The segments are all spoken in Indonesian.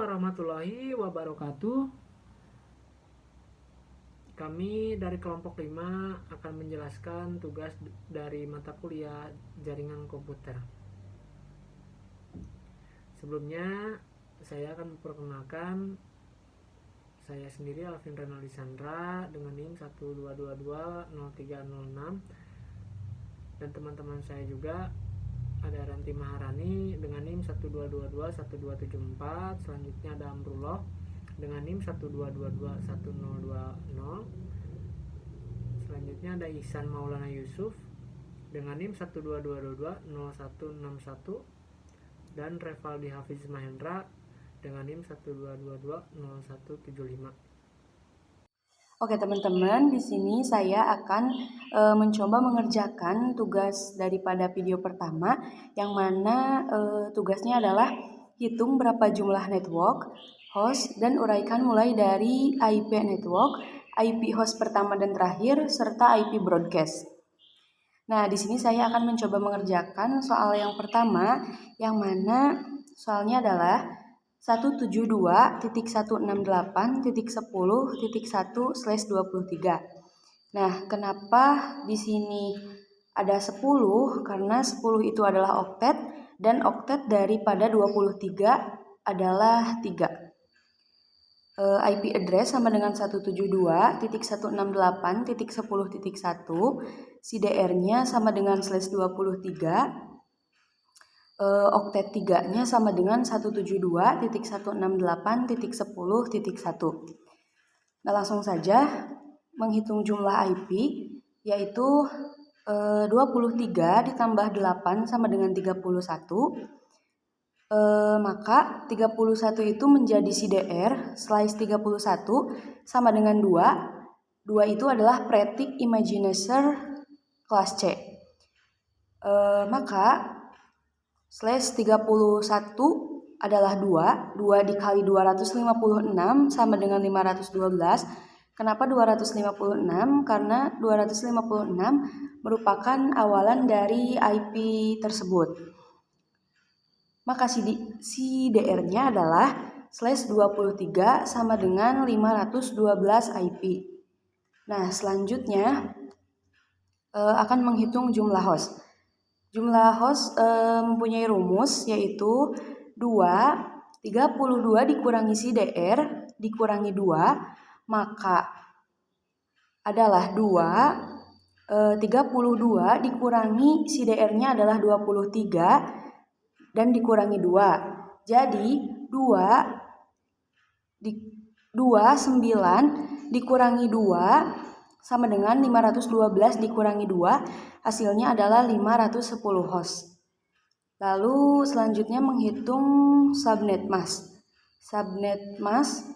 warahmatullahi wabarakatuh. Kami dari kelompok 5 akan menjelaskan tugas dari mata kuliah jaringan komputer. Sebelumnya, saya akan memperkenalkan saya sendiri, Alvin Renaldi Sandra, dengan NIM 122203006, dan teman-teman saya juga ada Ranti Maharani dengan NIM 1222124. Selanjutnya ada Amrullah dengan NIM 1222120. Selanjutnya ada Ihsan Maulana Yusuf dengan NIM 122220161, dan Revaldi Hafiz Mahendra dengan NIM 122200175. Oke teman-teman, di sini saya akan mencoba mengerjakan tugas daripada video pertama, yang mana tugasnya adalah hitung berapa jumlah network, host, dan uraikan mulai dari IP network, IP host pertama dan terakhir, serta IP broadcast. Nah, di sini saya akan mencoba mengerjakan soal yang pertama, yang mana soalnya adalah 172.168.10.1/23. Nah, kenapa di sini ada 10? Karena 10 itu adalah oktet, dan oktet daripada 23 adalah 3. IP address sama dengan 172.168.10.1. CDR-nya sama dengan /23. Oktet 3-nya sama dengan 172.168.10.1. Nah, langsung saja menghitung jumlah IP, yaitu 23 ditambah 8 sama dengan 31. Maka 31 itu menjadi CDR, slice 31 sama dengan 2. 2 itu adalah Pretic Imaginator kelas C. Maka slash 31 adalah 2. 2 dikali 256 sama dengan 512. Kenapa 256? Karena 256 merupakan awalan dari IP tersebut. Maka CDR-nya adalah slash 23 sama dengan 512 IP. Nah, selanjutnya akan menghitung jumlah host. Jumlah host mempunyai rumus, yaitu 32 dikurangi CDR dikurangi 2, maka adalah 32 dikurangi CDR-nya adalah 23 dan dikurangi 2. Jadi 9 dikurangi 2 sama dengan 512 dikurangi 2, hasilnya adalah 510 host. Lalu selanjutnya menghitung subnet mask. Subnet mask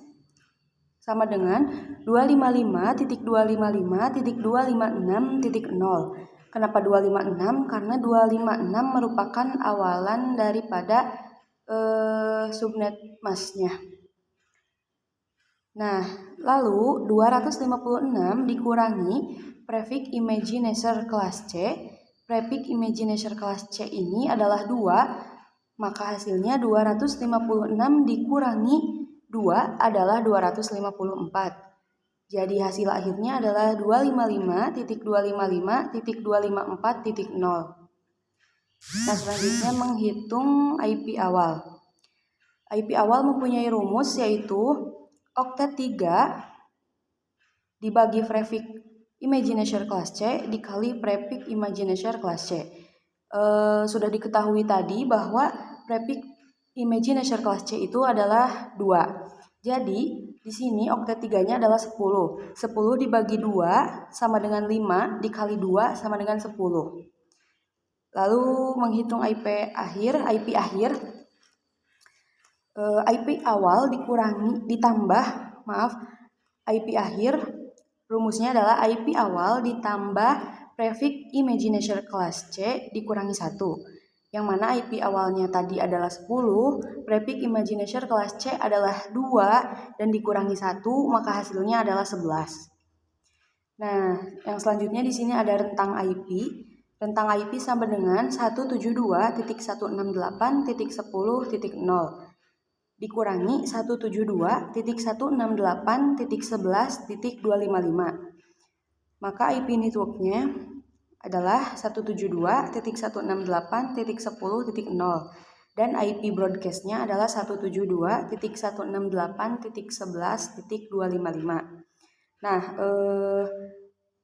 sama dengan 255.256.0. Kenapa 256? Karena 256 merupakan awalan daripada subnet masknya. Nah, lalu 256 dikurangi prefix imaginator kelas C. Prefix imaginator kelas C ini adalah 2, maka hasilnya 256 dikurangi 2 adalah 254. Jadi hasil akhirnya adalah 255.255.254.0. Nah, selanjutnya menghitung IP awal. IP awal mempunyai rumus, yaitu oktet 3 dibagi prefix imaginator kelas C dikali prefix imaginator kelas C. Sudah diketahui tadi bahwa prefix imaginator kelas C itu adalah 2. Jadi di sini oktet 3-nya adalah 10. 10 dibagi 2 sama dengan 5 dikali 2 sama dengan 10. Lalu menghitung IP akhir. IP awal IP akhir, rumusnya adalah IP awal ditambah prefix imaginator kelas C dikurangi 1. Yang mana IP awalnya tadi adalah 10, prefix imaginator kelas C adalah 2 dan dikurangi 1, maka hasilnya adalah 11. Nah, yang selanjutnya di sini ada rentang IP. Rentang IP sama dengan 172.168.10.0. dikurangi 172.168.11.255. Maka IP networknya adalah 172.168.10.0 dan IP broadcastnya adalah 172.168.11.255. Nah,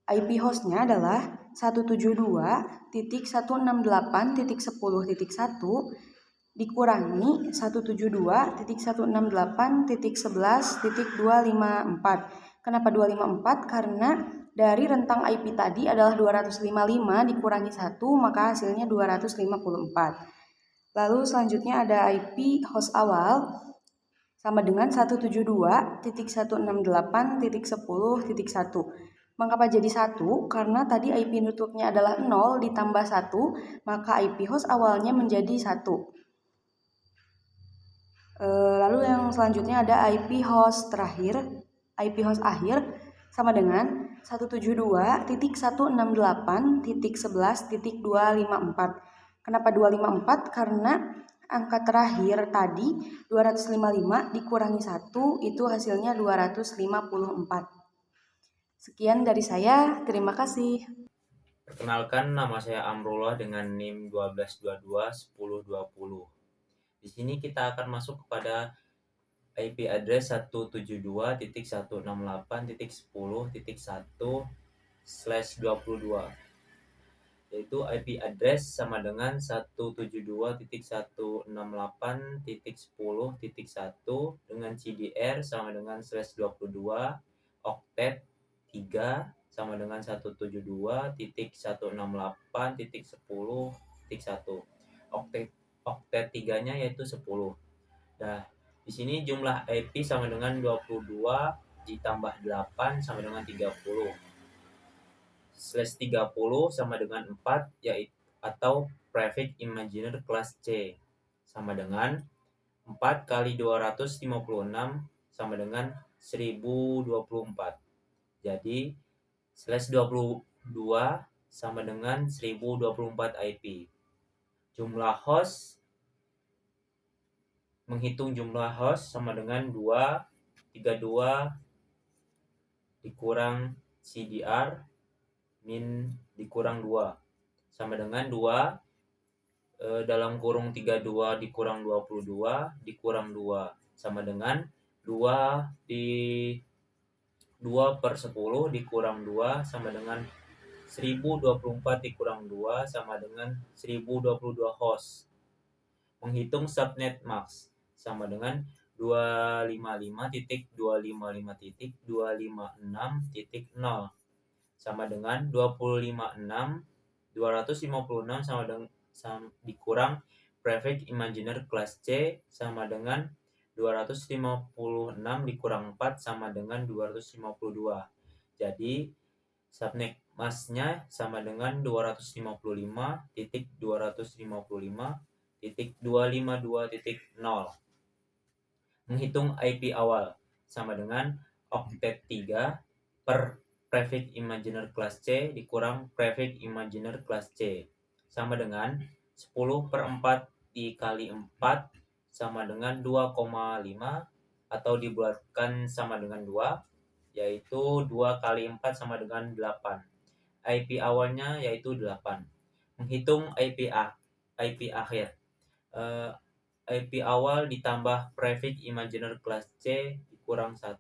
IP hostnya adalah 172.168.10.1 dikurangi 172.168.11.254. Kenapa 254? Karena dari rentang IP tadi adalah 255 dikurangi 1, maka hasilnya 254. Lalu selanjutnya ada IP host awal sama dengan 172.168.10.1. Mengapa jadi 1? Karena tadi IP networknya adalah 0 ditambah 1, maka IP host awalnya menjadi 1. Lalu yang selanjutnya ada IP host terakhir, IP host akhir sama dengan 172.168.11.254. Kenapa 254? Karena angka terakhir tadi 255 dikurangi 1 itu hasilnya 254. Sekian dari saya, terima kasih. Perkenalkan, nama saya Amrullah dengan NIM 12221020. Di sini kita akan masuk kepada IP address 172.168.10.1/22, yaitu IP address sama dengan 172.168.10.1 dengan CDR sama dengan /22, oktet 3 sama dengan 172.168.10.1. Oktet 3-nya yaitu 10. Nah, di sini jumlah IP sama dengan 22 ditambah 8 sama dengan 30. /30 sama dengan 4 yaitu atau Prefix Imaginer kelas C sama dengan 4 kali 256 sama dengan 1024. Jadi /22 sama dengan 1024 IP. Jumlah host, menghitung jumlah host sama dengan 232 dikurang CDR min dikurang 2 sama dengan 2 dalam kurung 32 dikurang 22 dikurang 2 sama dengan 2 per 10 dikurang 2 sama dengan 1024 dikurang 2 sama dengan 1022 host. Menghitung subnet max sama dengan 255.256.0 sama dengan 256 sama dengan dikurang Prefix Imaginer kelas C sama dengan 256 dikurang 4 sama dengan 252. Jadi subnet masknya sama dengan 255.255.252.0. Menghitung IP awal sama dengan oktet 3 per Prefix Imaginer kelas C dikurang Prefix Imaginer kelas C sama dengan 10 per 4 dikali 4 sama dengan 2,5 atau dibulatkan sama dengan 2, yaitu 2 kali 4 sama dengan 8. IP awalnya yaitu 8. Menghitung IP akhir. IP awal ditambah Prefix Imaginer kelas C dikurang 1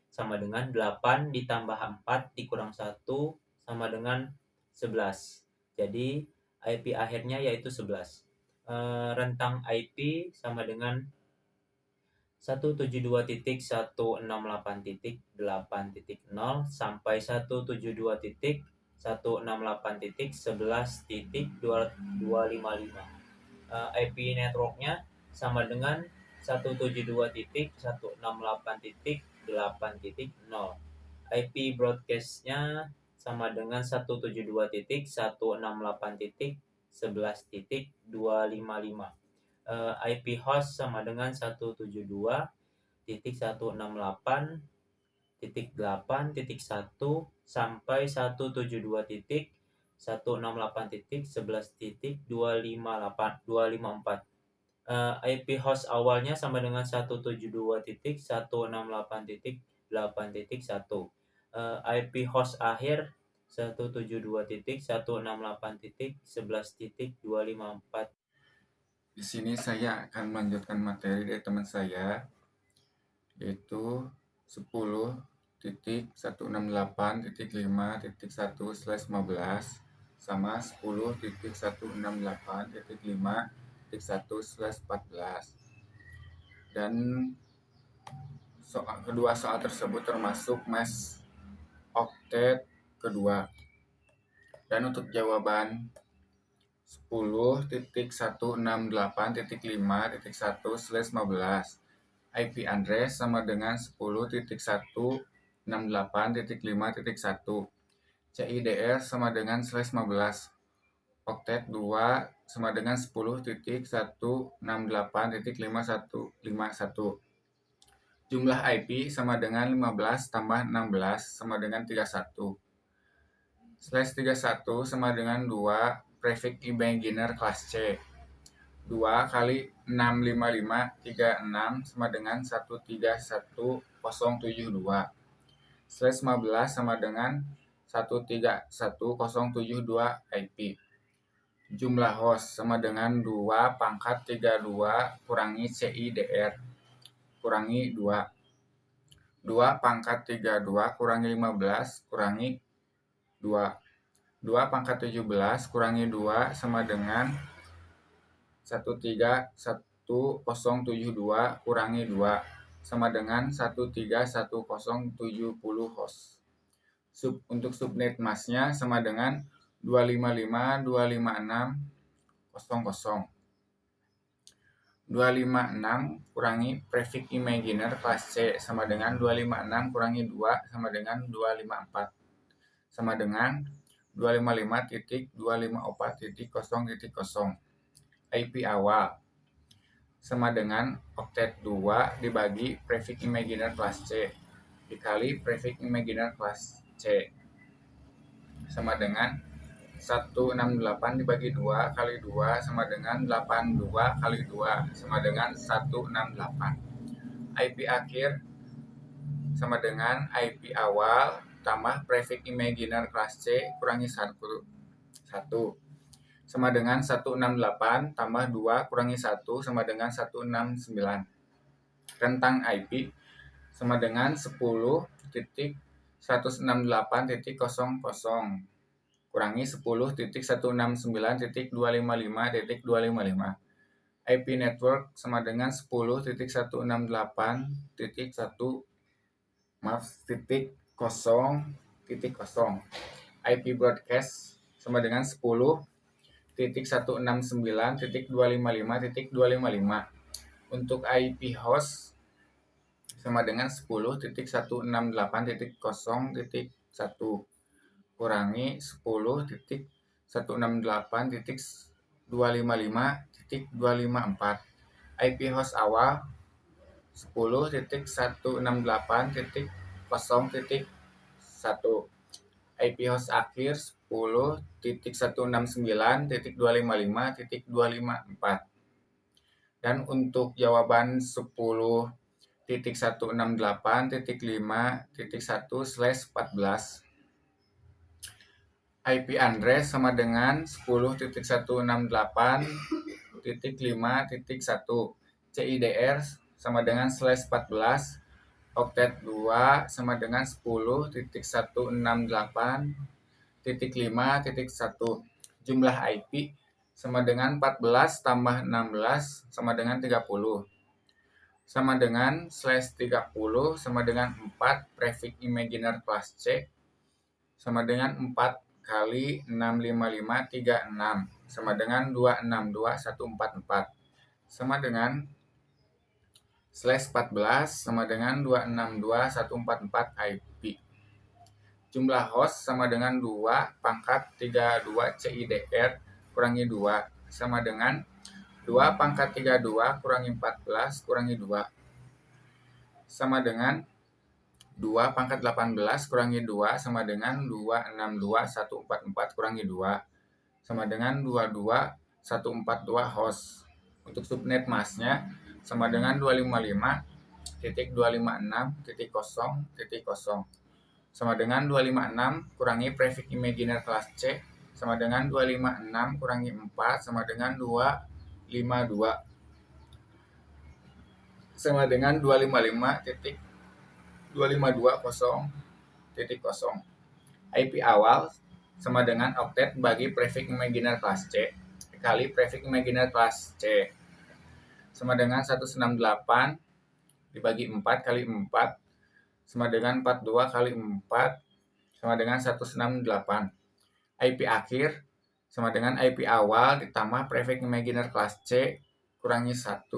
sama dengan 8 ditambah 4 dikurang 1 sama dengan 11. Jadi IP akhirnya yaitu 11. Rentang IP sama dengan 172.168.8.0 sampai 172.168.11.255. IP networknya sama dengan 172.168.8.0. IP broadcastnya sama dengan 172.168.11.255. IP host sama dengan 172.168.8.1 sampai 172.168.11.254. IP host awalnya sama dengan 172.168.8.1. IP host akhir 172.168.11.254. Di sini saya akan melanjutkan materi dari teman saya, yaitu 10.168.5.1/15 sama 10.168.5.1/14. Dan kedua soal tersebut termasuk mes oktet kedua. Dan untuk jawaban 10.168.5.1/15, IP address sama dengan 10.168.5.1, CIDR sama dengan /15, oktet 2 sama dengan 10.168.5151, jumlah IP sama dengan 15 tambah 16 sama dengan 31, /31 sama dengan 2 prefix imaginer kelas C, 2 kali 65536 sama dengan 131072, /15 sama dengan 131072 IP. Jumlah host sama dengan 2 pangkat 32 kurangi CIDR kurangi 2. 2 pangkat 32 kurangi 15 kurangi 2. 2 pangkat 17 kurangi 2 sama dengan 131072 kurangi 2 sama dengan 131070 host. Untuk subnet masnya sama dengan 255.256.00. 256 kurangi prefix imaginer kelas C sama dengan 256 kurangi 2 sama dengan 254 sama dengan 255.254.0.0. IP awal sama dengan oktet 2 dibagi prefix imaginer kelas C dikali prefix imaginer kelas C sama dengan 168 dibagi 2 kali 2 sama dengan 82 kali 2 sama dengan 168. IP akhir sama dengan IP awal tambah prefix imaginer kelas C kurangi 1 sama dengan 168 tambah 2 kurangi 1 sama dengan 169. Rentang IP sama dengan 10.168.00 kurangi 10.169.255.255. IP network sama dengan 10.168.0.0. IP broadcast sama dengan 10.169.255.255. Untuk IP host sama dengan 10.168.0.1 kurangi 10.168.255.254. IP host awal 10.168.0.1. IP host akhir 10.169.255.254. Dan untuk jawaban 10.168.5.1/14, IP address sama dengan 10.168.5.1, CIDR sama dengan /14, oktet 2 sama dengan 10.168.5.1, jumlah IP sama dengan 14 tambah 16 sama dengan 30, sama dengan /30 sama dengan 4 prefix imaginer kelas C sama dengan 4 kali 65536 sama dengan 262.144 sama dengan /14 sama dengan 262.144 IP. Jumlah host sama dengan 2 pangkat 32 CIDR kurangi 2 sama dengan 2 pangkat 32 kurangi 14 kurangi 2 sama dengan 2 pangkat 18 kurangi 2 sama dengan 262.144 kurangi 2 sama dengan 22142 host. Untuk subnet masknya sama dengan 255.256.0.0 sama dengan 256 kurangi prefix imaginer kelas C sama dengan 256 kurangi 4 sama dengan 252 sama dengan 255.252.0.0. IP awal sama dengan oktet bagi prefix imaginer kelas C kali prefix imaginer kelas C sama dengan 168 dibagi 4 kali 4 sama dengan 42 kali 4 sama dengan 168. IP akhir sama dengan IP awal ditambah prefix imaginer kelas C kurangi 1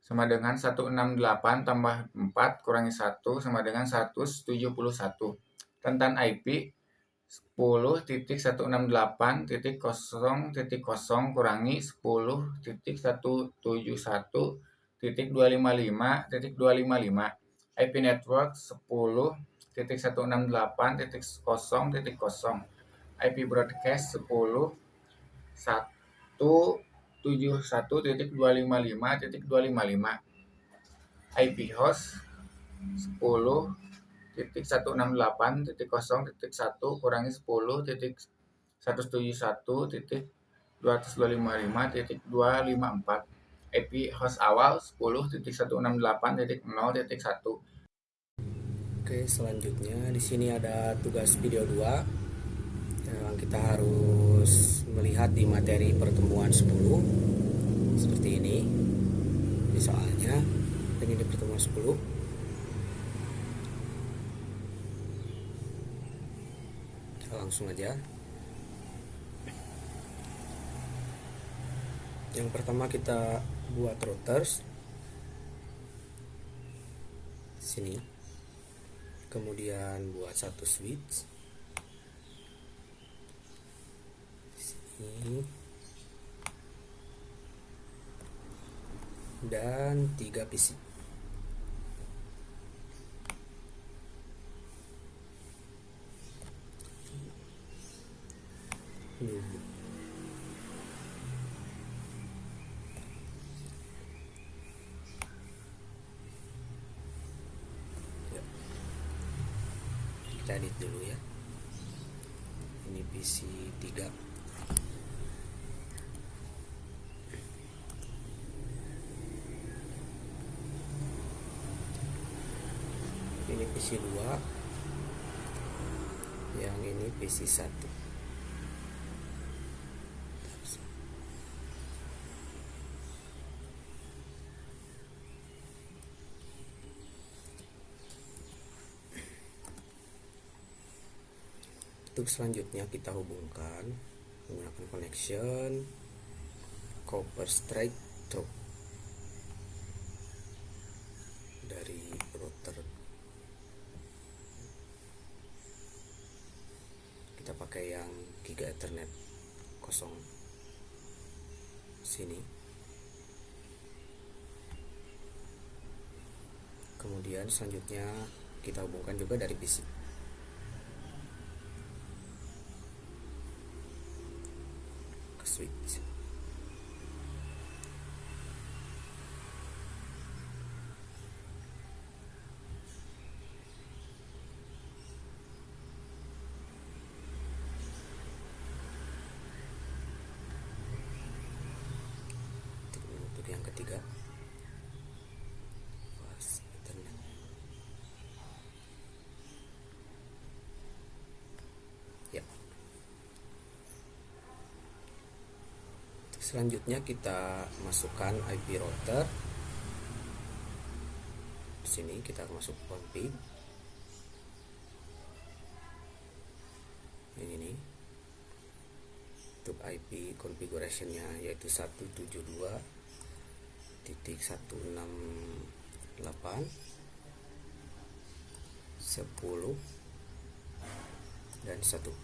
sama dengan 168 tambah 4 kurangi 1 sama dengan 171. Rentan IP 10.168.0.0 kurangi 10.171.255.255. IP network 10.168.0.0. IP broadcast 10.171.255.255. IP host 10.168.0.1 kurangi 10.171.255.254. IP host awal 10.168.0.1. Oke, selanjutnya di sini ada tugas video 2 yang kita harus melihat di materi pertemuan 10 seperti ini. Ini soalnya ini di pertemuan 10. Kita langsung aja. Yang pertama kita buat routers sini, kemudian buat satu switch sini dan 3 PC. Kita edit dulu ya. Ini PC 3. Ini PC 2. Yang ini PC 1. Untuk selanjutnya kita hubungkan menggunakan connection copper straight through dari router. Kita pakai yang Giga Ethernet kosong sini. Kemudian selanjutnya kita hubungkan juga dari PC. Switch. Untuk yang ketiga, fast Ethernet. Ya. Selanjutnya kita masukkan IP router. Di sini kita masuk config. Ini untuk IP configurationnya yaitu 172.168 10 dan 1.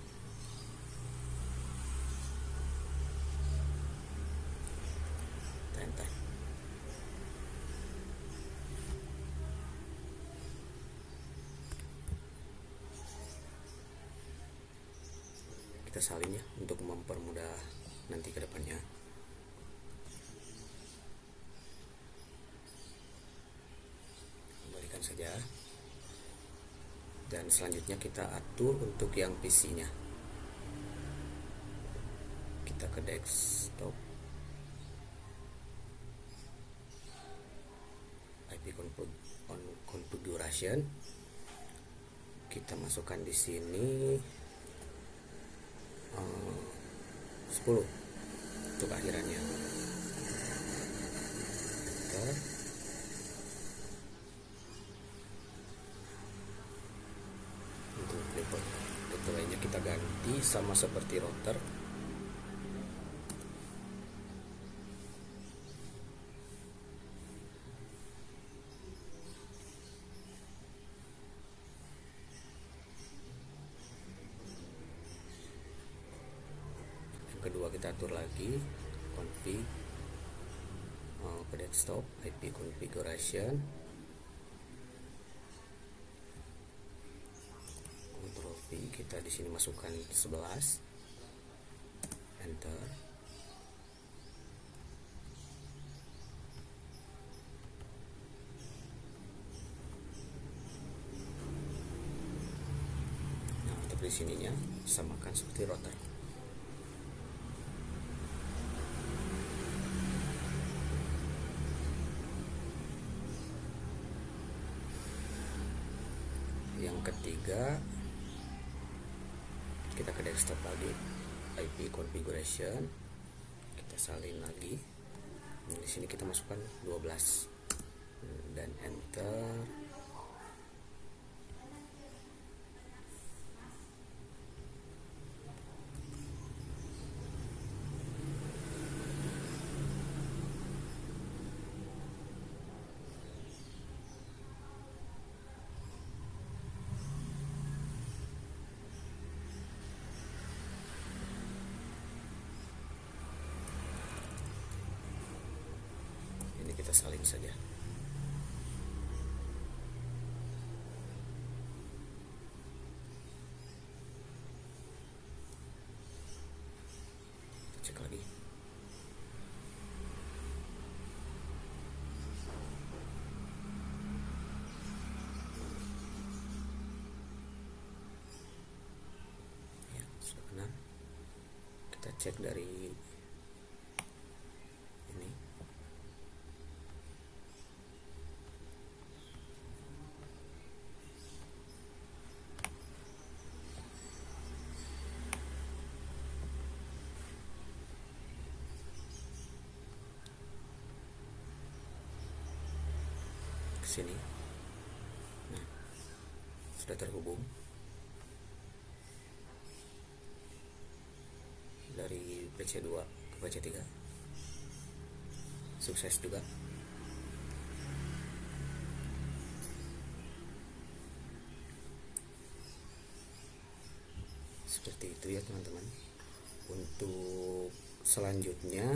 Enter. Kita salin ya untuk mempermudah nanti ke depannya. masukkan saja. Dan selanjutnya kita atur untuk yang PC nya, kita ke desktop, IP configuration, kita masukkan di sini 10 untuk akhirannya. Enter. Untuk gateway-nya kita ganti sama seperti router. Kedua kita atur lagi config ke desktop, IP configuration, Ctrl V, kita di sini masukkan 11, enter. Nah, untuk di sininya samakan seperti router. Yang ketiga, kita ke desktop lagi, IP configuration, kita salin lagi. Di sini kita masukkan 12 dan enter. Kita salin saja. Kita cek lagi. Ya, sudah benar. Kita cek dari ini. Sini. Nah, sudah terhubung dari PC2 ke PC3. Sukses juga. Seperti itu ya teman-teman. Untuk selanjutnya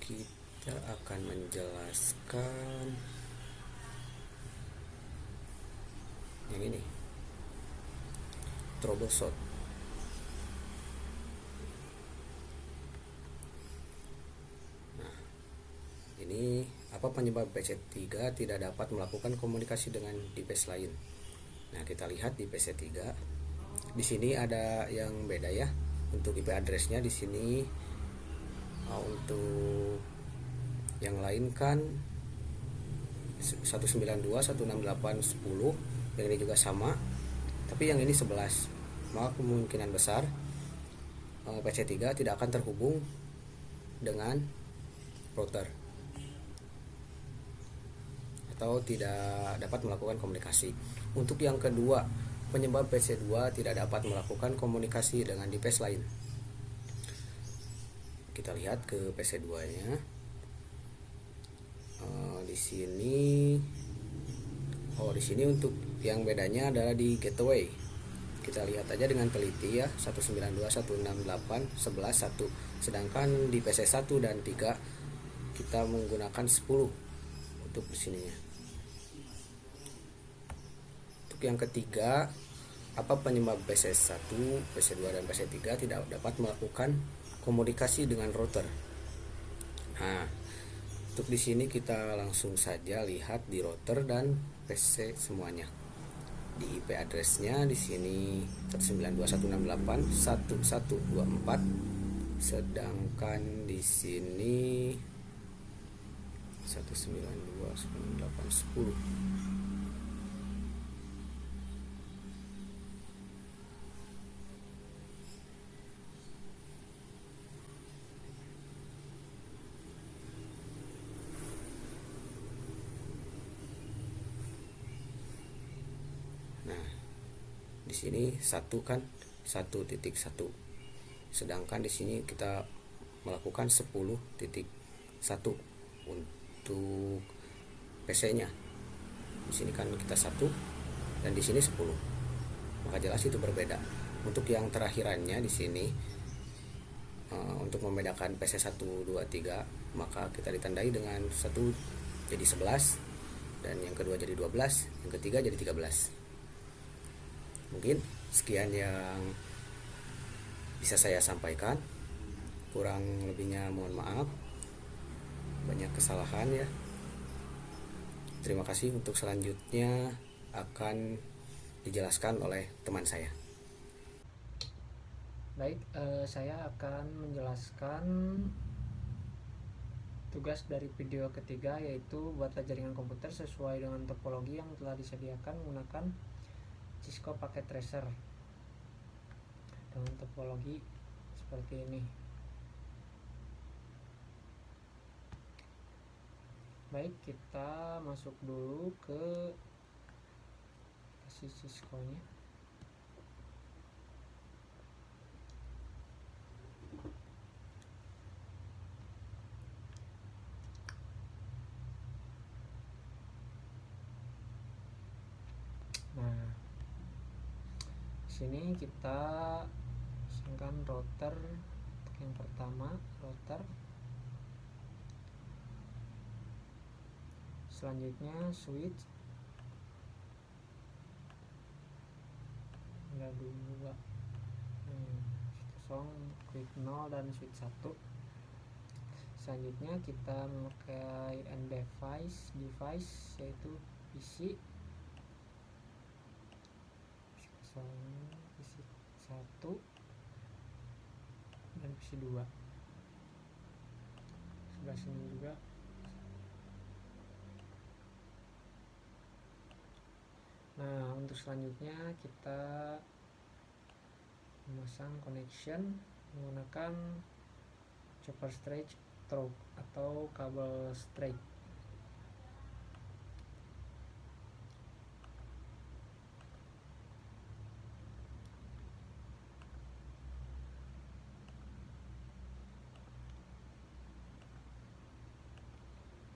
kita akan menjelaskan yang ini, troubleshoot. Nah, ini apa penyebab PC3 tidak dapat melakukan komunikasi dengan device lain. Nah, kita lihat di PC3. Di sini ada yang beda ya. Untuk IP address-nya di sini untuk yang lain kan 192.168.10, yang ini juga sama, tapi yang ini 11. Maka kemungkinan besar PC3 tidak akan terhubung dengan router atau tidak dapat melakukan komunikasi. Untuk yang kedua, penyebab PC2 tidak dapat melakukan komunikasi dengan device lain. Kita lihat ke PC2-nya. Di sini untuk yang bedanya adalah di gateway. Kita lihat aja dengan teliti ya, 192.168.11.1. Sedangkan di PC1 dan 3 kita menggunakan 10 untuk di sininya. Untuk yang ketiga, apa penyebab PC1, PC2 dan PC3 tidak dapat melakukan komunikasi dengan router? Nah, Untuk di sini kita langsung saja lihat di router dan PC semuanya. Di IP address-nya di sini 192.168.1124, sedangkan di sini 192.98.10. Di sini 1.1, sedangkan di sini kita melakukan 10.1 untuk PC-nya. Di sini kan kita 1 dan di sini 10. Maka jelas itu berbeda. Untuk yang terakhirannya di sini untuk membedakan PC 1, 2, 3, maka kita ditandai dengan 1 jadi 11 dan yang kedua jadi 12, yang ketiga jadi 13. Mungkin sekian yang bisa saya sampaikan, kurang lebihnya mohon maaf, banyak kesalahan ya. Terima kasih. Untuk selanjutnya akan dijelaskan oleh teman saya. Baik, saya akan menjelaskan tugas dari video ketiga, yaitu buatlah jaringan komputer sesuai dengan topologi yang telah disediakan menggunakan Cisco Packet Tracer dengan topologi seperti ini. Baik, kita masuk dulu ke aplikasi Cisco-nya. Nah, sini kita pasangkan router. Untuk yang pertama, router. Selanjutnya switch. Ada 2. Kosong, switch 0 dan switch 1. Selanjutnya kita memakai end device yaitu PC. PC 1 dan PC 2. Sebelah sini juga. Nah, untuk selanjutnya kita memasang connection menggunakan chopper straight atau kabel straight.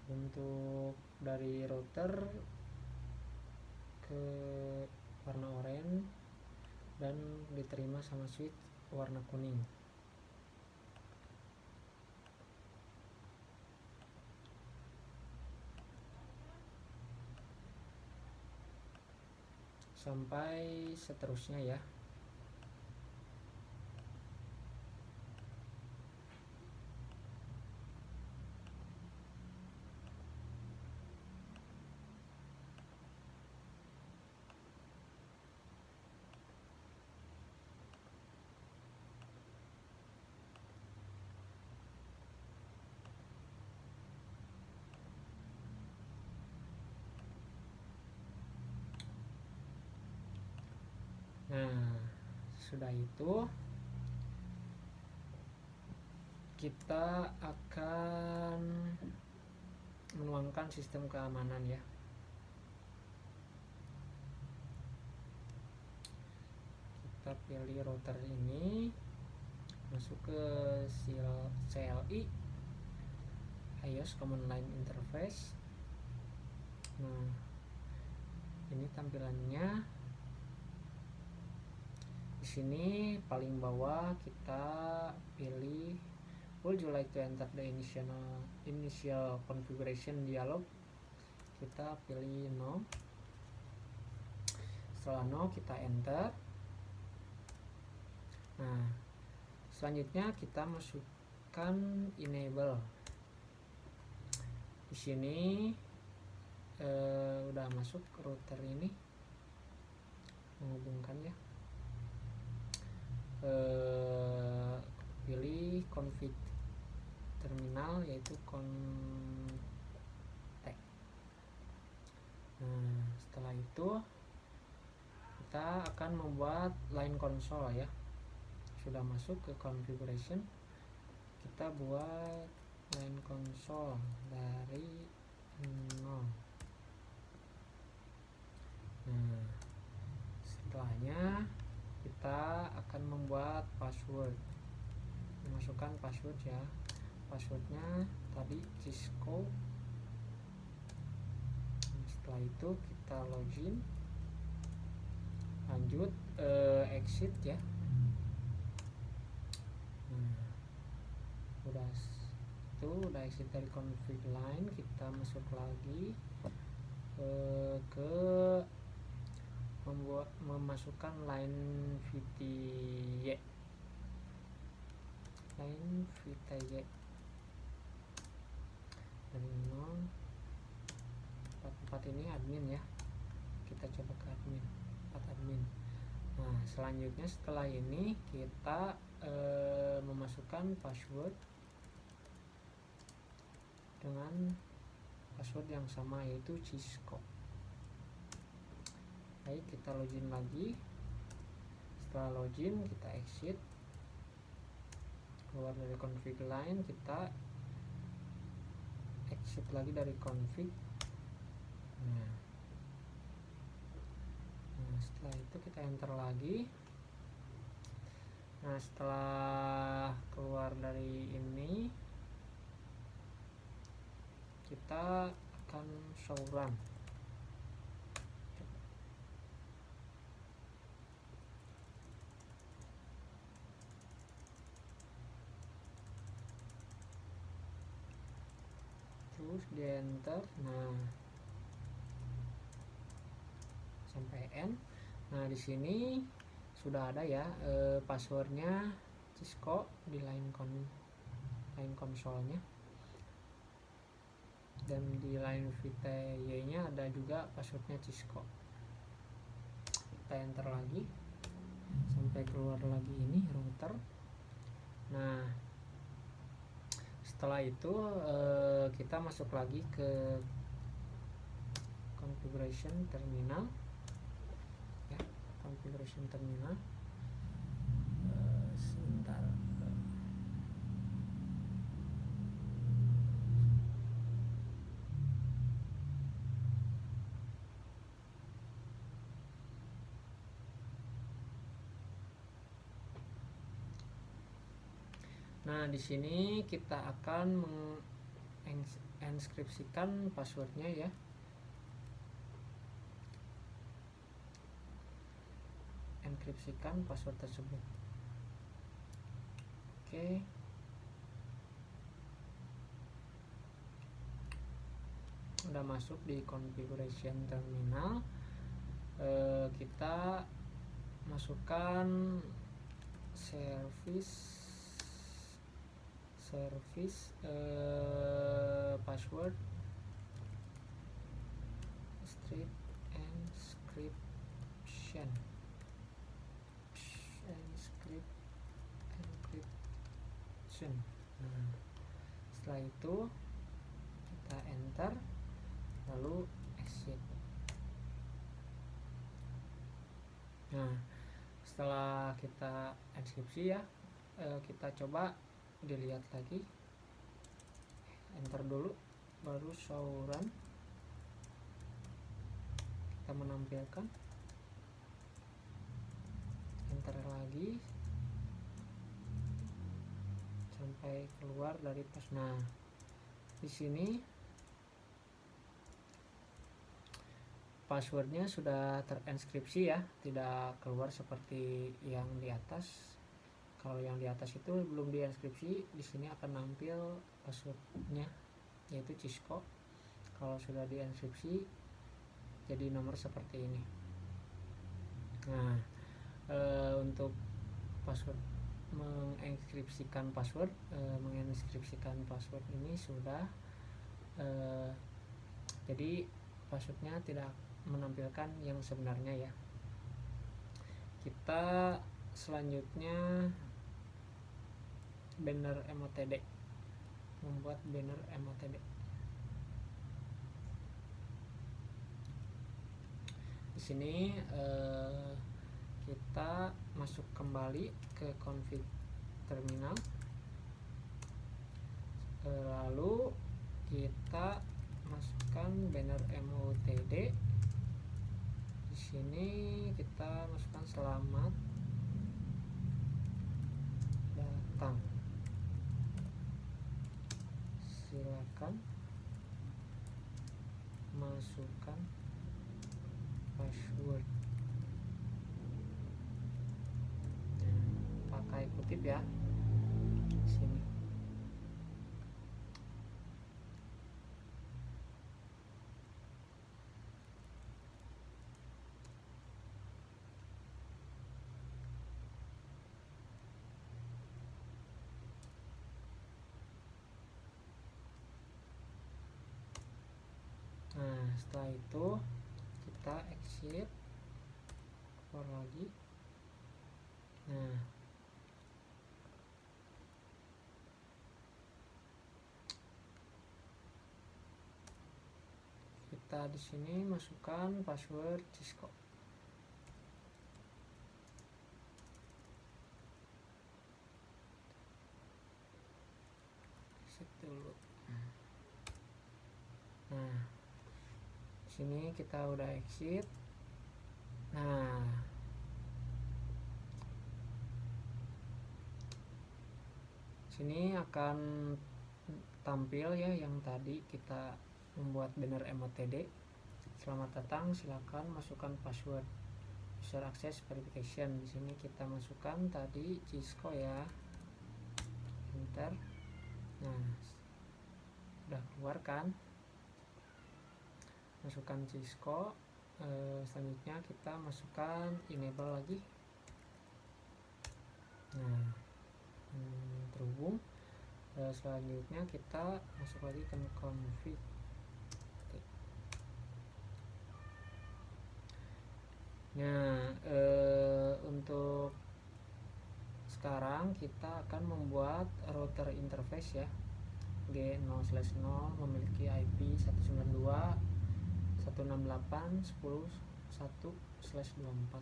Untuk dari router ke warna oranye dan diterima sama switch warna kuning. Sampai seterusnya ya. Nah, sudah itu kita akan menuangkan sistem keamanan ya. Kita pilih router ini, masuk ke CLI iOS Command Line Interface. Nah, ini tampilannya. Di sini paling bawah kita pilih would you like to enter the initial configuration dialog. Kita pilih no. Setelah no kita enter. Nah, selanjutnya kita masukkan enable. Di sini udah masuk router ini menghubungkan ya. Pilih config terminal, yaitu kontek. Nah, setelah itu kita akan membuat line console ya. Sudah masuk ke configuration, kita buat line console dari 0. Nah, setelahnya kita akan membuat password, memasukkan password ya. Passwordnya tadi Cisco. Setelah itu kita login, lanjut exit ya. Udah exit dari config line, kita masuk lagi ke memasukkan line VTY. Dari 0 44 ini admin ya, kita coba ke admin, 4 admin. Nah, selanjutnya setelah ini kita memasukkan password dengan password yang sama, yaitu Cisco. Baik, kita login lagi. Setelah login kita exit, keluar dari config line, kita exit lagi dari config. Nah, setelah itu kita enter lagi. Nah, setelah keluar dari ini, kita akan show run. Terus di enter. Nah, sampai N. Nah, di sini sudah ada ya passwordnya Cisco di line console-nya, dan di line VTY nya ada juga passwordnya Cisco. Kita enter lagi sampai keluar lagi ini router. Nah, setelah itu kita masuk lagi ke configuration terminal ya, configuration terminal. Sebentar. Nah, di sini kita akan menginskripsikan passwordnya ya. Enkripsikan password tersebut. Oke. Udah masuk di configuration terminal. Kita masukkan service password strip encryption. Nah, setelah itu kita enter lalu exit. Nah, setelah kita enkripsi ya, kita coba dilihat lagi, enter dulu baru show run. Kita menampilkan, enter lagi sampai keluar dari pas. Nah, di sini passwordnya sudah terinskripsi ya, tidak keluar seperti yang di atas. Kalau yang di atas itu belum diinskripsi, di sini akan nampil passwordnya yaitu Cisco. Kalau sudah diinskripsi jadi nomor seperti ini. Nah, untuk password menginskripsikan password ini sudah jadi passwordnya tidak menampilkan yang sebenarnya ya. Kita selanjutnya banner MOTD, membuat banner MOTD. Di sini kita masuk kembali ke config terminal, lalu kita masukkan banner MOTD. Di sini kita masukkan selamat datang, silakan masukkan password. Pakai kutip ya sini. Nah, setelah itu kita exit, keluar lagi. Nah, kita di sini masukkan password Cisco. Exit dulu. Nah, sini kita udah exit. Nah, sini akan tampil ya yang tadi kita membuat banner MOTD. Selamat datang, silakan masukkan password user access verification. Di sini kita masukkan tadi Cisco ya, enter. Nah, udah keluar kan, masukkan Cisco. Selanjutnya kita masukkan enable lagi. Nah, terhubung. Selanjutnya kita masuk lagi ke config. Nah, untuk sekarang kita akan membuat router interface ya. G0/0 memiliki IP 192.168.10.1/24.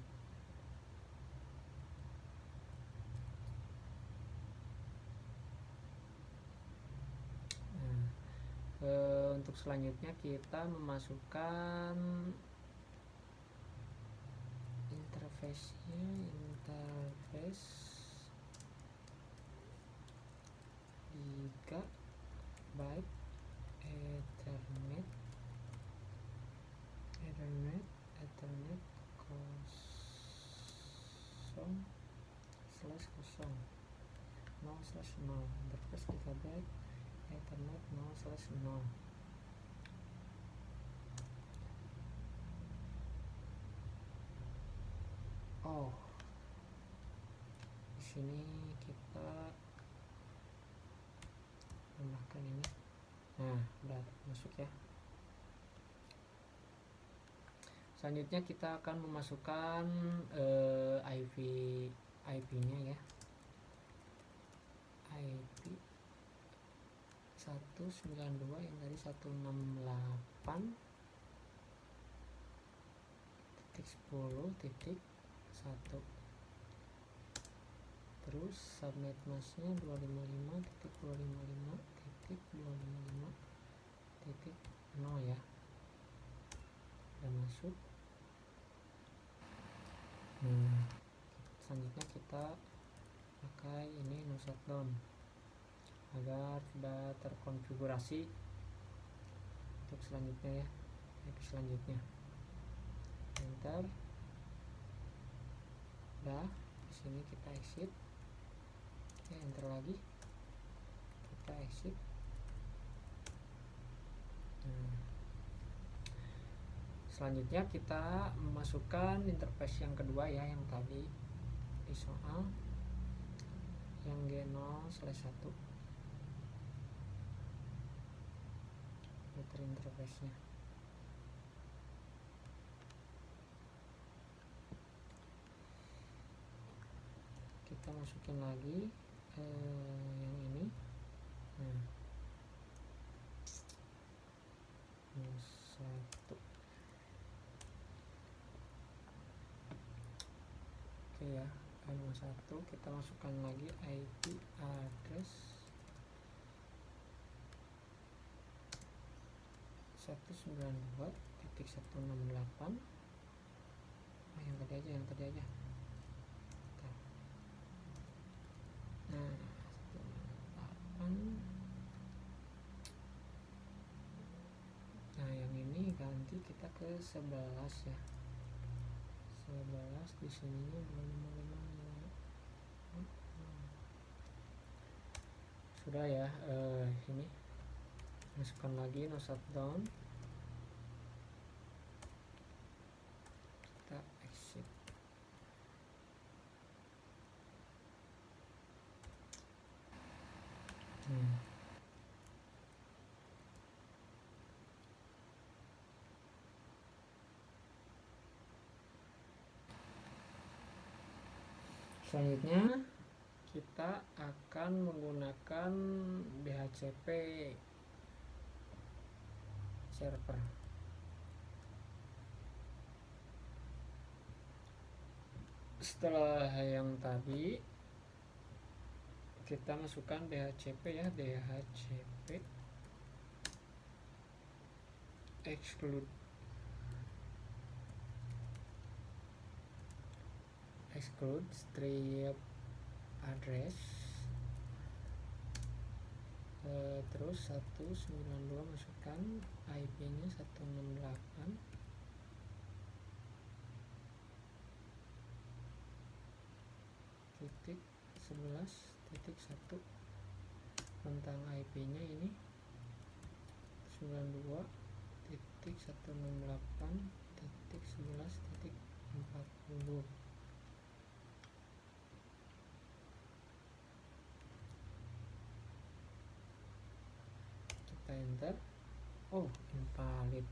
Nah, untuk selanjutnya kita memasukkan interface gigabyte Ethernet 0/0 interface gigabyte Ethernet 0/0. Oh, di sini kita tambahkan ini. Nah, udah masuk ya. Selanjutnya kita akan memasukkan IP-nya ya. IP 192 yang dari 168.10.1. Terus subnet masknya 255.255.255.0 ya. Udah masuk. Selanjutnya kita pakai ini no shutdown agar sudah terkonfigurasi untuk selanjutnya ya. Selanjutnya enter. Udah, di sini kita exit. Enter lagi, kita exit. Selanjutnya kita memasukkan interface yang kedua ya, yang tadi di soal yang G0/1 router interface nya. kita masukin lagi yang ini. Nah, 1. Oke ya, 1 kita masukkan lagi IP address 192.168. yang tadi aja Bentar. Nah, 168. Nah, yang ini ganti kita ke 11 ya. 11 di sininya 255. Sudah ya, ini masukkan lagi no shutdown, kita exit. Selanjutnya kita akan menggunakan DHCP server. Setelah yang tadi kita masukkan DHCP ya, DHCP exclude strip address, terus 192 masukkan IP nya 168 titik 11.1 tentang IP nya ini 92.168.11.40. kita enter. Oh, invalid.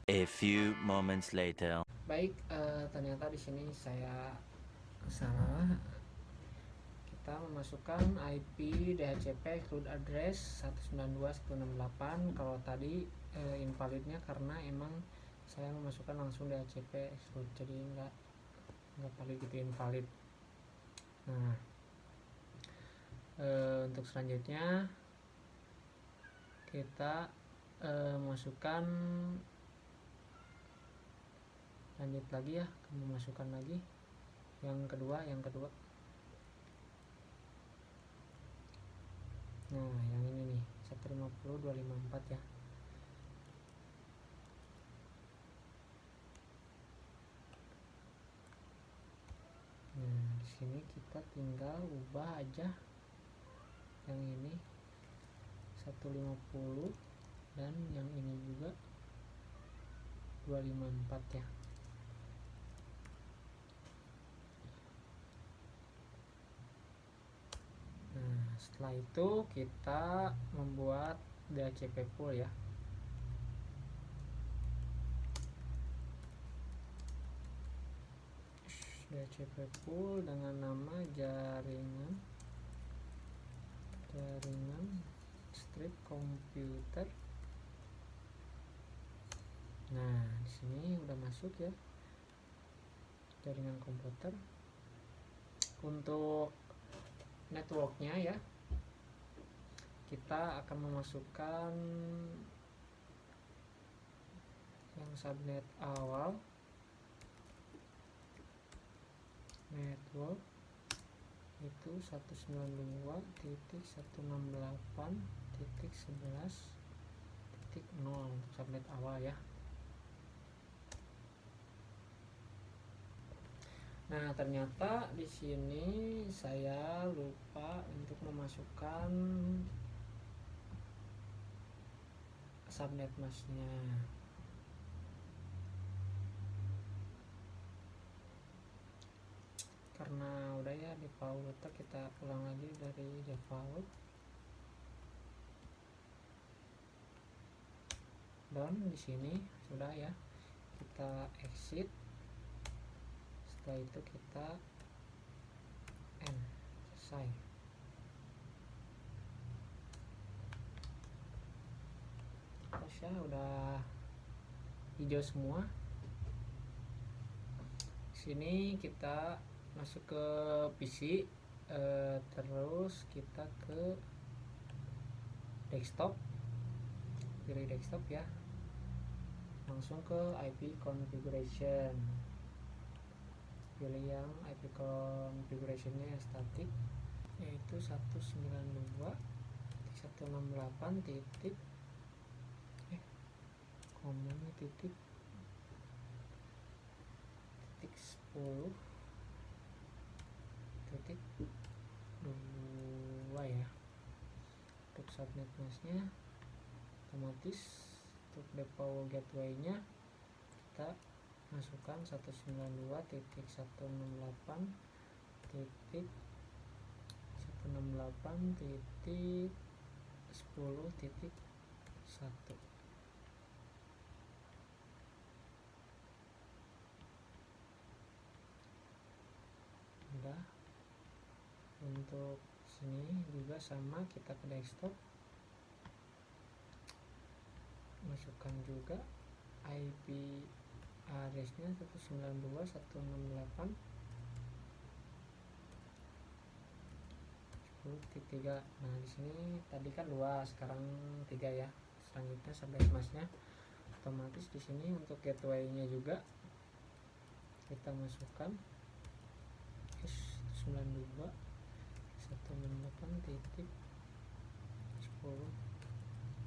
A few moments later. Baik, ternyata di sini saya salah. Kita memasukkan IP DHCP exclude address 192.168. Kalau tadi invalidnya karena emang saya memasukkan langsung DHCP exclude, jadi nggak valid gitu, invalid. Nah, untuk selanjutnya kita masukkan, lanjut lagi ya, memasukkan lagi yang kedua. Nah, yang ini nih 150.254 ya. Nah, di sini kita tinggal ubah aja yang ini 150 dan yang ini juga 254 ya. Nah, setelah itu kita membuat DHCP pool ya. DHCP pool dengan nama jaringan strip komputer. Nah, di sini udah masuk ya jaringan komputer. Untuk networknya ya, kita akan memasukkan yang subnet awal, network itu 192.168.11.0 untuk subnet awal ya. Nah, ternyata di sini saya lupa untuk memasukkan subnet masknya. Karena udah ya default, kita ulang lagi dari default. Dan di sini sudah ya, kita exit. Setelah itu kita N. Selesai. Terus ya udah hijau semua. Sini kita masuk ke PC, terus kita ke desktop, pilih desktop ya, langsung ke IP configuration, pilih yang IP configurationnya yang static, yaitu 192.168 titik komanya titik 10 titik 2 ya. Untuk subnet masknya otomatis, untuk default gateway nya kita masukkan 192.168.10.1. Udah. Untuk sini juga sama, kita ke desktop, masukkan juga IP address-nya 192.168.10.3. Nah, di sini tadi kan 2, sekarang 3 ya. Selanjutnya subnet masknya otomatis di sini untuk gateway-nya juga kita masukkan 192.168.10.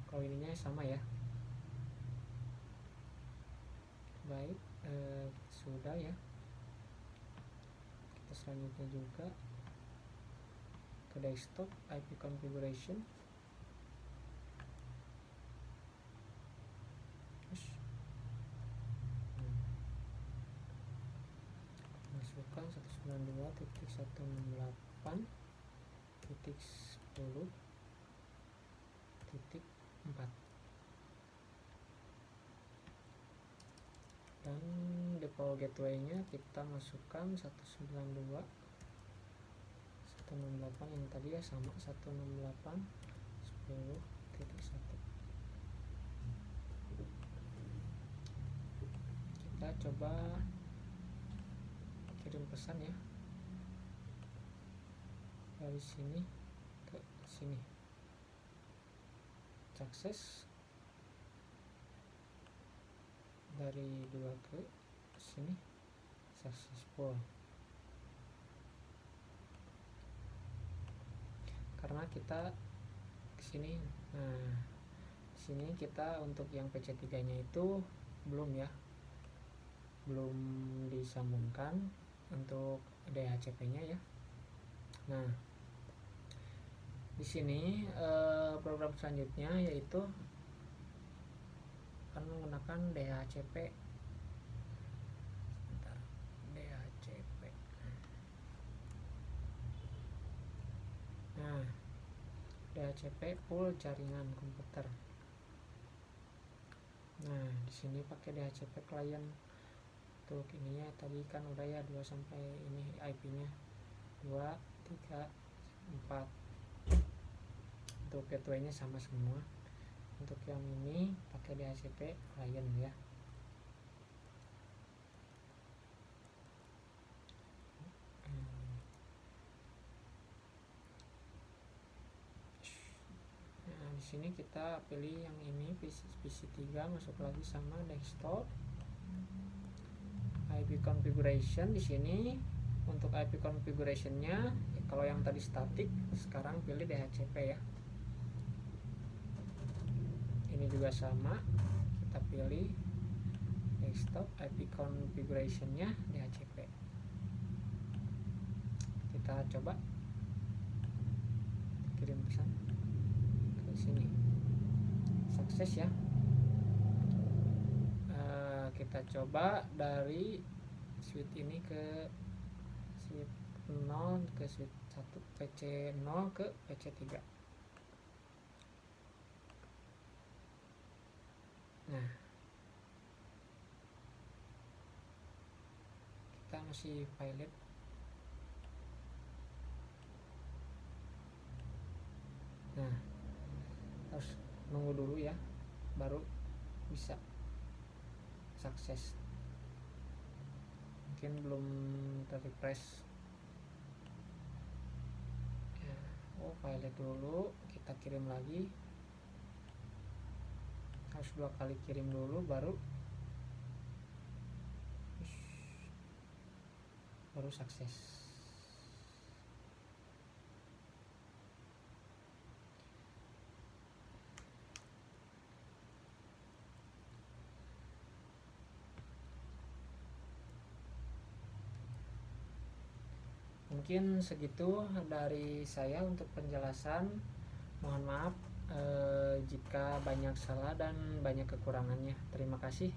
Kalau ininya sama ya. Baik, sudah ya. Kita selanjutnya juga ke desktop, IP configuration, masukkan 192.168.10.4 dan default gateway-nya kita masukkan 192.168 yang tadi ya, sama 168.10.1. Kita coba kirim pesan ya, dari sini ke sini, sukses. Dari 2 ke sini successful, karena kita ke sini. Nah, sini kita untuk yang PC3 nya itu belum ya, belum disambungkan untuk DHCP nya ya. Nah, di sini program selanjutnya yaitu akan menggunakan DHCP. Sebentar, DHCP. Nah, DHCP full jaringan komputer. Nah, di sini pakai DHCP client. Untuk ininya tadi kan udah ya 2 sampai ini IP-nya 2, 3, 4. Untuk gateway-nya sama semua. Untuk yang ini pakai DHCP client ya. Nah, di sini kita pilih yang ini PC3, masuk lagi sama desktop, IP configuration. Di sini untuk IP configuration-nya kalau yang tadi static, sekarang pilih DHCP ya. Ini juga sama, kita pilih desktop, IP configuration-nya DHCP. Kita coba kirim pesan ke sini, sukses ya. Kita coba dari switch ini ke switch 0 ke switch 1, PC 0 ke PC 3. Nah, kita masih pilot. Nah, harus nunggu dulu ya, baru bisa sukses. Mungkin belum terrefresh ya. File dulu, kita kirim lagi, harus 2 kali kirim dulu baru sukses. Mungkin segitu dari saya untuk penjelasan. Mohon maaf jika banyak salah dan banyak kekurangannya. Terima kasih.